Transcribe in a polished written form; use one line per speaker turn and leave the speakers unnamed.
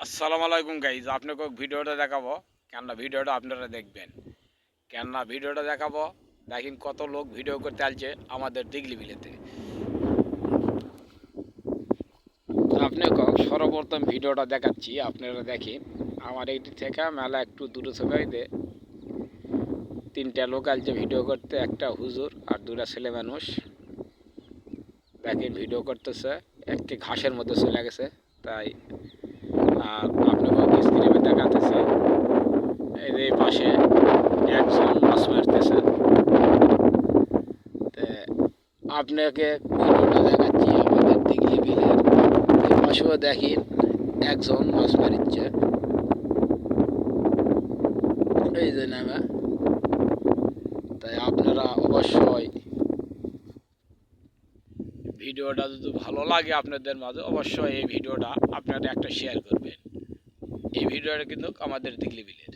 আসসালামু আলাইকুম গাইজ, আপনাকে ভিডিওটা দেখাবো। কেননা ভিডিওটা আপনারা দেখবেন, কেননা ভিডিওটা দেখাবো। দেখেন কত লোক ভিডিও করতে আসছে আমাদের দিগলি বিলেতে। আপনাকে সর্বপ্রথম ভিডিওটা দেখাচ্ছি, আপনারা দেখেন। আমার এইটি থেকে মেলা একটু দূরে সবাইতে তিনটা লোক আসছে ভিডিও করতে, একটা হুজুর আর দুটা ছেলে মানুষ। দেখেন ভিডিও করতেছে, একটি ঘাসের মধ্যে চলে গেছে তাই। আর আপনাকে স্ক্রিনে দেখাতেছে এই যে পাশে একজন মাছ মারতেছে। আপনাকে ভিডিওটা দেখাচ্ছি আমাদের দিঘলি বিলের এই পাশেও দেখেন একজন মাছ মারিচ্ছে এই যে নামে। তাই আপনারা অবশ্যই ভিডিওটা যদি ভালো লাগে আপনাদের মাঝে, অবশ্যই এই ভিডিওটা আপনারা একটা শেয়ার করবেন। এই ভিডিওটা কিন্তু আমাদের দিঘলি বিলের।